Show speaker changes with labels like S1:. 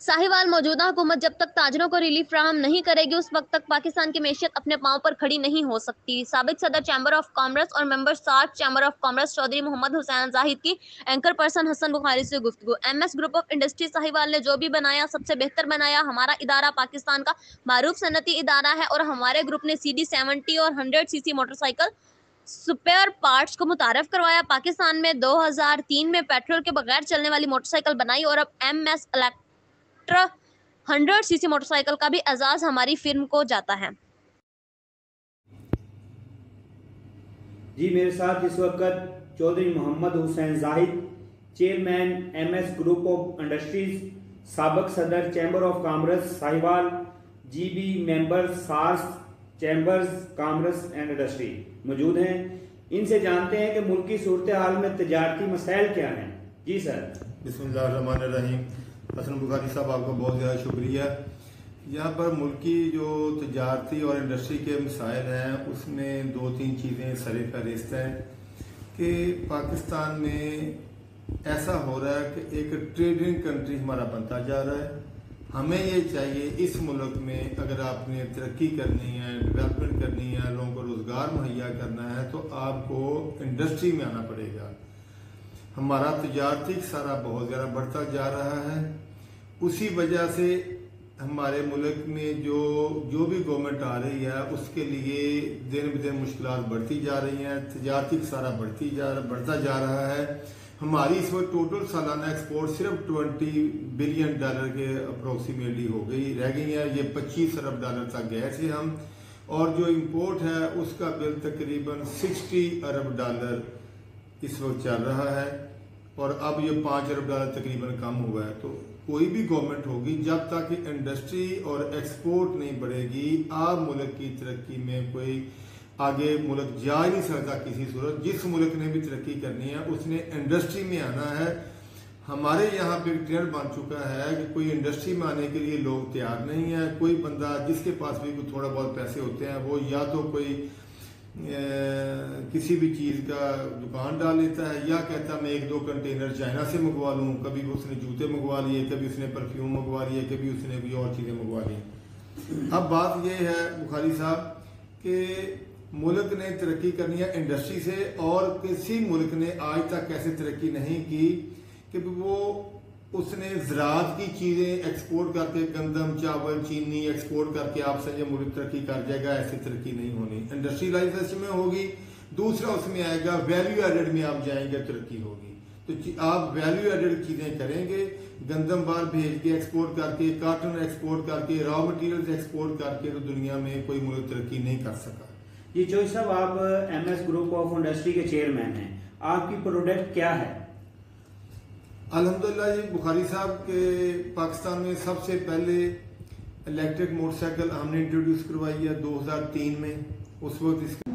S1: साहिवाल मौजूदा हुकूमत जब तक ताजरों को रिलीफ फ्राहम नहीं करेगी उस वक्त तक पाकिस्तान की मैशियत अपने पांव पर खड़ी नहीं हो सकती। साबिक सदर चैम्बर ऑफ कॉमर्स और member SAARC chamber of commerce Chaudhry Mohammad Hussain Zahid की एंकर पर्सन हसन बुखारी से गुफ्तगू। MS group of industry Sahiwal ने जो भी बनाया सबसे बेहतर बनाया। हमारा इदारा पाकिस्तान का मारूफ सनती इदारा है और हमारे ग्रुप ने CD70 और 100cc मोटरसाइकिल सुपेयर पार्ट्स को मुतारफ करवाया। पाकिस्तान में 2003 में पेट्रोल के बगैर चलने वाली मोटरसाइकिल बनाई और अब MS 100cc मोटरसाइकिल का भी एजाज हमारी फिल्म को जाता है।
S2: जी मेरे साथ इस वक्त Chaudhry Mohammad Hussain Zahid, chairman MS group of industries, साबिक सदर chamber of commerce Sahiwal, GB member SAARC chambers commerce and industry मौजूद हैं। इनसे जानते हैं कि मुल्की सूरत हाल में तजारती मसाइल क्या हैं। जी सर।
S3: बिस्मिल्लाहिर्रहमानिर्रहीम। हसन बुखारी साहब, आपका बहुत ज़्यादा शुक्रिया। यहाँ पर मुल्की जो तजारती और इंडस्ट्री के मसाइल हैं उसमें दो तीन चीज़ें सर फहरिस्त हैं कि पाकिस्तान में ऐसा हो रहा है कि एक ट्रेडिंग कंट्री हमारा बनता जा रहा है। हमें ये चाहिए इस मुल्क में अगर आपने तरक्की करनी है, डेवलपमेंट करनी है, लोगों को रोज़गार मुहैया करना है तो आपको इंडस्ट्री में आना पड़ेगा। हमारा तजारती सारा बहुत ज़्यादा बढ़ता जा रहा है। उसी वजह से हमारे मुल्क में जो भी गवर्नमेंट आ रही है उसके लिए दिन ब दिन मुश्किलात बढ़ती जा रही हैं। तजारती सारा बढ़ता जा रहा है। हमारी इस वक्त टोटल सालाना एक्सपोर्ट सिर्फ $20 बिलियन के अप्रोक्सीमेटली हो गई रह गई है। ये $25 अरब तक गए थे हम, और जो इम्पोर्ट है उसका बिल तकरीबन $60 अरब इस वक्त चल रहा है, और अब ये $5 अरब तकरीबन कम हुआ है। तो कोई भी गवर्नमेंट होगी जब तक इंडस्ट्री और एक्सपोर्ट नहीं बढ़ेगी, आप मुल्क की तरक्की में कोई आगे मुल्क जा ही नहीं सकता किसी सूरत। जिस मुल्क ने भी तरक्की करनी है उसने इंडस्ट्री में आना है। हमारे यहाँ पे ट्रेंड बन चुका है कि कोई इंडस्ट्री में आने के लिए लोग तैयार नहीं है। कोई बंदा जिसके पास भी कोई थोड़ा बहुत पैसे होते हैं वो या तो कोई किसी भी चीज़ का दुकान डाल लेता है या कहता है मैं 1-2 कंटेनर चाइना से मंगवा लूँ। कभी उसने जूते मंगवा लिए, कभी उसने परफ्यूम मंगवा लिए, कभी उसने कोई और चीज़ें मंगवा ली। अब बात यह है बुखारी साहब कि मुल्क ने तरक्की करनी है इंडस्ट्री से, और किसी मुल्क ने आज तक कैसे तरक्की नहीं की कि वो उसने ज़राअत की चीज़ें एक्सपोर्ट करके गंदम, चावल, चीनी एक्सपोर्ट करके आप समझे मुल्क तरक्की कर जाएगा। ऐसी तरक्की नहीं होनी। इंडस्ट्रियलाइजेशन में होगी। दूसरा उसमें आएगा वैल्यू एडेड में आप जाएंगे, तरक्की होगी। तो आप वैल्यू एडेड चीज़ें करेंगे, गंदम बार भेज के एक्सपोर्ट करके, काटन एक्सपोर्ट करके, रॉ मटीरियल एक्सपोर्ट करके, तो दुनिया में कोई मुल्क तरक्की नहीं कर सका।
S2: जी चौधरी साहब, आप MS ग्रुप ऑफ इंडस्ट्री के चेयरमैन हैं, आपकी प्रोडक्ट क्या है?
S3: अल्हम्दुलिल्लाह जी बुखारी साहब के पाकिस्तान में सबसे पहले इलेक्ट्रिक मोटरसाइकिल हमने इंट्रोड्यूस करवाई है 2003 में। उस वक्त इसका